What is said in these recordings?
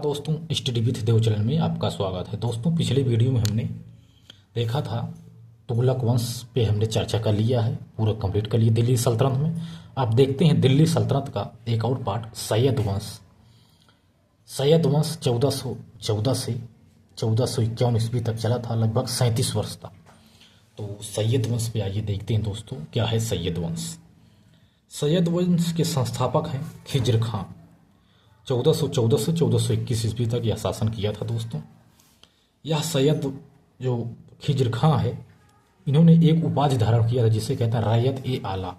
दोस्तों, study with Dev channel में आपका स्वागत है। दोस्तों, पिछले वीडियो में हमने देखा था तुगलक वंश पे हमने चर्चा कर लिया है, पूरा कंप्लीट कर लिया दिल्ली सल्तनत में। अब देखते हैं दिल्ली सल्तनत का एक और पार्ट, सैयद वंश। सैयद वंश 1414 से 1451 ईस्वी तक चला था, लगभग 37 वर्ष तक। तो सैयद वंश पे आइए देखते हैं दोस्तों, क्या है सैयद वंश। सैयद वंश के संस्थापक हैं खिज्र खां। 1414 से 1421 ईस्वी तक यह शासन किया था दोस्तों। यह सैयद जो खिज्र खां है, इन्होंने एक उपाधि धारण किया था जिसे कहते हैं रैयत ए आला।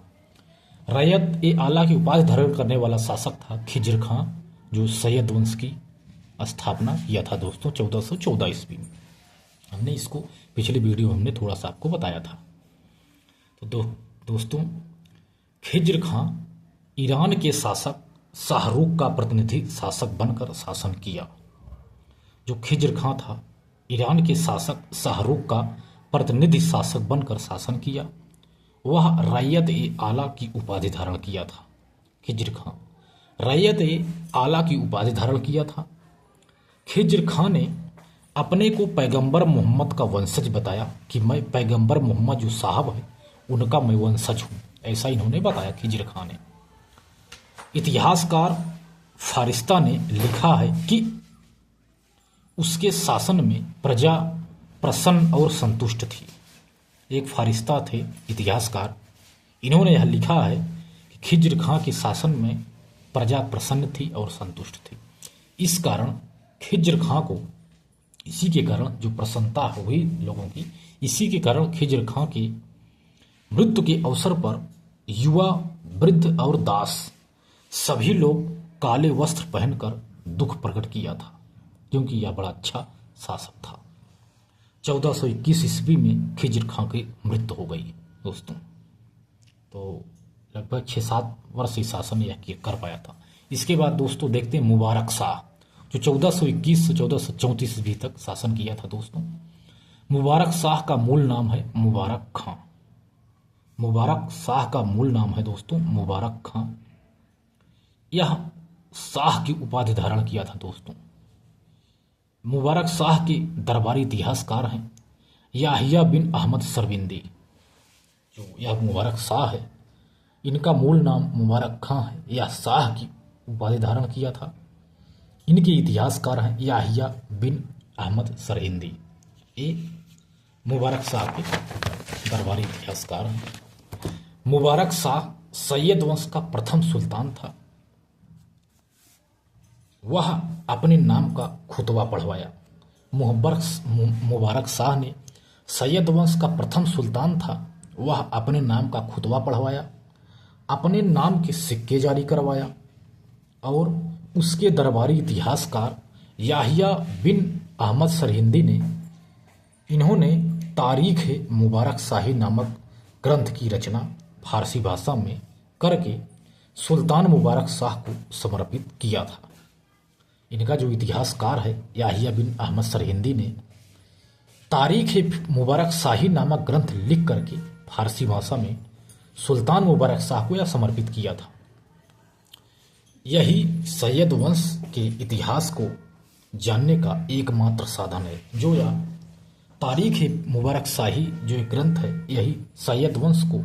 रैयत ए आला की उपाधि धारण करने वाला शासक था खिज्र खां, जो सैयद वंश की स्थापना किया था दोस्तों 1414 ईस्वी में। हमने इसको पिछले वीडियो में हमने थोड़ा सा आपको बताया था। तो दोस्तों, खिज्र खां ईरान के शासक शाहरुख का प्रतिनिधि शासक बनकर शासन किया। जो खिज्र खां था, ईरान के शासक शाहरुख का प्रतिनिधि शासक बनकर शासन किया। वह रैयत ए आला की उपाधि धारण किया था। खिज्र खां रैयत ए आला की उपाधि धारण किया था। खिज्र खां ने अपने को पैगंबर मोहम्मद का वंशज बताया कि मैं पैगंबर मोहम्मद जो साहब है उनका मैं वंशज हूँ, ऐसा इन्होंने बताया खिज्र खां ने। इतिहासकार फारिस्ता ने लिखा है कि उसके शासन में प्रजा प्रसन्न और संतुष्ट थी। एक फारिस्ता थे इतिहासकार, इन्होंने यह लिखा है कि खिज्र खां के शासन में प्रजा प्रसन्न थी और संतुष्ट थी। इस कारण खिज्र खां को, इसी के कारण जो प्रसन्नता हुई लोगों की, इसी के कारण खिज्र खां की मृत्यु के अवसर पर युवा, वृद्ध और दास सभी लोग काले वस्त्र पहनकर दुख प्रकट किया था, क्योंकि यह बड़ा अच्छा शासक था। 1421 ईस्वी में खिज्र खां की मृत्यु हो गई दोस्तों। तो लगभग 6-7 वर्ष ही शासन यह कर पाया था। इसके बाद दोस्तों देखते हैं मुबारक शाह, जो 1421 से 1434 ईस्वी तक शासन किया था दोस्तों। मुबारक शाह का मूल नाम है मुबारक खां। मुबारक शाह का मूल नाम है दोस्तों मुबारक खां। यह शाह की उपाधि धारण किया था दोस्तों। मुबारक शाह के दरबारी इतिहासकार हैं याहिया बिन अहमद सरविंदी। जो यह मुबारक शाह है, इनका मूल नाम मुबारक खां है। यह शाह की उपाधि धारण किया था। इनके इतिहासकार हैं याहिया बिन अहमद सरहिंदी। ये मुबारक शाह के दरबारी इतिहासकार हैं। मुबारक शाह सैयद वंश का प्रथम सुल्तान था। वह अपने नाम का खुतबा पढ़वाया। मुबारक शाह ने सैयद वंश का प्रथम सुल्तान था। वह अपने नाम का खुतबा पढ़वाया, अपने नाम के सिक्के जारी करवाया और उसके दरबारी इतिहासकार याहिया बिन अहमद सरहिंदी ने, इन्होंने तारीख मुबारक शाही नामक ग्रंथ की रचना फारसी भाषा में करके सुल्तान मुबारक शाह को समर्पित किया था। इनका जो इतिहासकार है याहिया बिन अहमद सरहिंदी ने तारीख मुबारक शाही नामक ग्रंथ लिख करके फारसी भाषा में सुल्तान मुबारक शाह को यह समर्पित किया था। यही सैयद वंश के इतिहास को जानने का एकमात्र साधन है। जो यह तारीख मुबारक शाही जो एक ग्रंथ है, यही सैयद वंश को,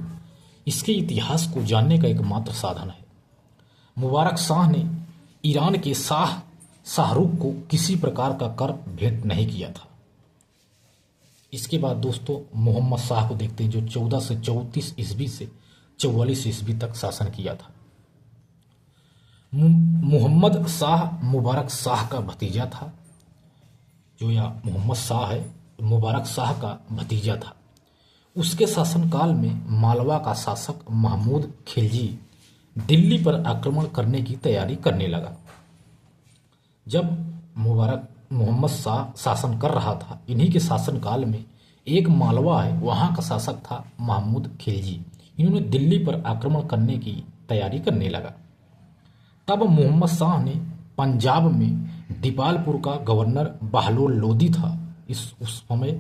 इसके इतिहास को जानने का एकमात्र साधन है। मुबारक शाह ने ईरान के शाह शाहरुख को किसी प्रकार का कर भेंट नहीं किया था। इसके बाद दोस्तों मोहम्मद शाह को देखते हैं, जो 14 से 34 ईस्वी से 44 ईस्वी तक शासन किया था। मोहम्मद शाह मुबारक शाह का भतीजा था। जो यह मोहम्मद शाह है, मुबारक शाह का भतीजा था। उसके शासनकाल में मालवा का शासक महमूद खिलजी दिल्ली पर आक्रमण करने की तैयारी करने लगा। जब मोहम्मद शाह शासन कर रहा था, इन्हीं के शासनकाल में एक मालवा है, वहाँ का शासक था महमूद खिलजी। इन्होंने दिल्ली पर आक्रमण करने की तैयारी करने लगा। तब मोहम्मद शाह ने पंजाब में दीपालपुर का गवर्नर बहलोल लोदी था। उस समय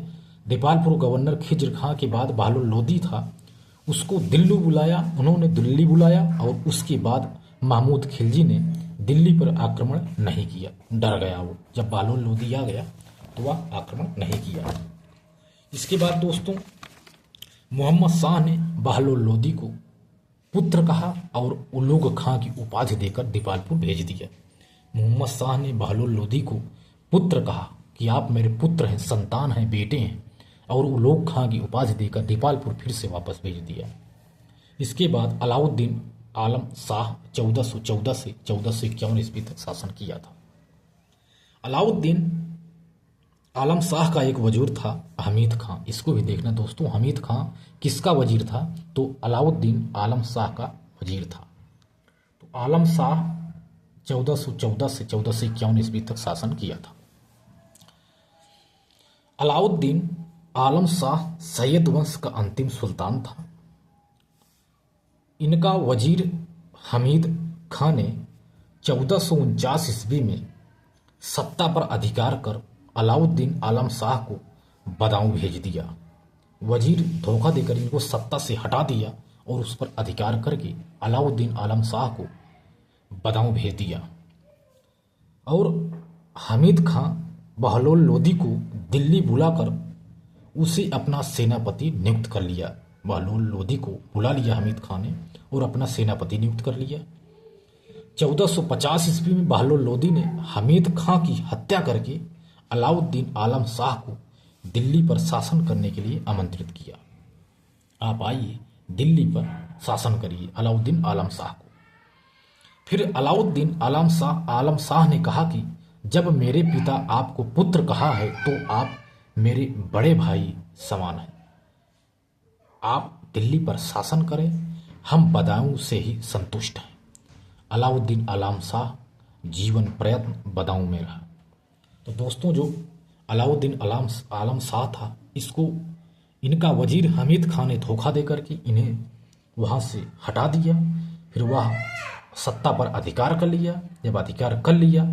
दीपालपुर गवर्नर खिज्र खां के बाद बहलोल लोदी था, उसको दिल्ली बुलाया। उन्होंने दिल्ली बुलाया और उसके बाद महमूद खिलजी ने दिल्ली पर आक्रमण नहीं किया। डर गया वो, जब बहलोल लोदी आ गया तो वह आक्रमण नहीं किया। इसके बाद दोस्तों मोहम्मद शाह ने बहलोल लोदी को पुत्र कहा और उलोग खां की उपाधि देकर दीपालपुर भेज दिया। मोहम्मद शाह ने बहलोल लोदी को पुत्र कहा कि आप मेरे पुत्र हैं, संतान हैं, बेटे हैं, और उलोग खां की उपाधि देकर दीपालपुर फिर से वापस भेज दिया। इसके बाद अलाउद्दीन आलम शाह 1414 से 1451 ईस्वी तक शासन किया था। अलाउद्दीन आलम शाह का एक वजीर था हमीद खां। इसको भी देखना दोस्तों, हमीद खां किसका वजीर था? तो अलाउद्दीन आलम शाह का वजीर था। तो आलम शाह 1414 से 1451 ईस्वी तक शासन किया था। अलाउद्दीन आलम शाह सैयद वंश का अंतिम सुल्तान था। इनका वजीर हमीद खां ने 1449 ईस्वी में सत्ता पर अधिकार कर अलाउद्दीन आलम शाह को बदाऊं भेज दिया। वजीर धोखा देकर इनको सत्ता से हटा दिया और उस पर अधिकार करके अलाउद्दीन आलम शाह को बदाऊं भेज दिया। और हमीद खां बहलोल लोदी को दिल्ली बुलाकर उसे अपना सेनापति नियुक्त कर लिया। बहलोल लोदी को बुला लिया हमीद खां ने और अपना सेनापति नियुक्त कर लिया। 1450 ईस्वी में बहलोल लोदी ने हमीद खां की हत्या करके अलाउद्दीन आलम शाह को दिल्ली पर शासन करने के लिए आमंत्रित किया। आप आइए दिल्ली पर शासन करिए अलाउद्दीन आलम शाह को। फिर अलाउद्दीन आलम शाह ने कहा कि जब मेरे पिता आपको पुत्र कहा है तो आप मेरे बड़े भाई समान हैं। आप दिल्ली पर शासन करें, हम बदायूं से ही संतुष्ट हैं। अलाउद्दीन आलम शाह जीवन प्रयत्न बदायूं में रहा। तो दोस्तों जो अलाउद्दीन आलम शाह था, इसको इनका वजीर हमीद खां ने धोखा देकर के इन्हें वहाँ से हटा दिया। फिर वह सत्ता पर अधिकार कर लिया। जब अधिकार कर लिया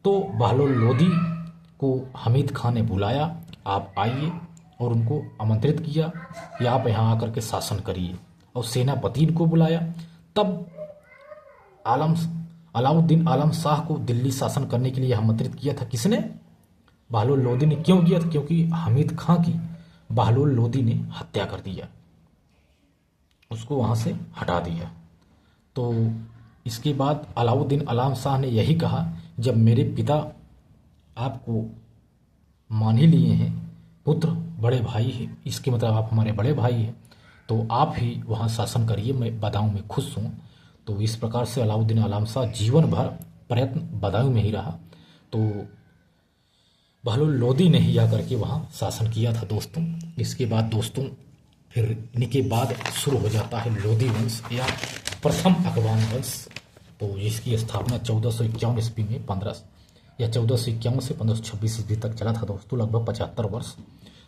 तो बहलोल लोदी को हमीद खां ने बुलाया, आप आइए, और उनको आमंत्रित किया कि आप यहाँ आकर के शासन करिए, और सेनापति को बुलाया। तब अलाउद्दीन आलम शाह को दिल्ली शासन करने के लिए आमंत्रित किया था। किसने? बहलोल लोदी ने। क्यों किया था? क्योंकि हमीद खां की बहलोल लोदी ने हत्या कर दिया, उसको वहां से हटा दिया। तो इसके बाद अलाउद्दीन आलम शाह ने यही कहा, जब मेरे पिता आपको मान ही लिए हैं, पुत्र बड़े भाई है, इसके मतलब आप हमारे बड़े भाई हैं, तो आप ही वहाँ शासन करिए, मैं बदायूं में खुश हूँ। तो इस प्रकार से अलाउद्दीन आलम शाह जीवन भर प्रयत्न बदायूं में ही रहा। तो बहलोल लोदी ने ही आकर के वहाँ शासन किया था दोस्तों। इसके बाद दोस्तों फिर इनके बाद शुरू हो जाता है लोदी वंश या प्रथम अकबान वंश। तो इसकी स्थापना 1451 ईस्वी में 1451 से 1526 ईस्वी तक चला था दोस्तों, लगभग 75 वर्ष,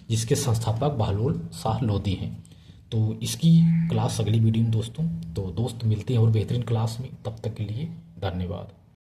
जिसके संस्थापक बहलोल शाह लोदी हैं। तो इसकी क्लास अगली वीडियो में दोस्तों। तो दोस्त मिलते हैं और बेहतरीन क्लास में, तब तक के लिए धन्यवाद।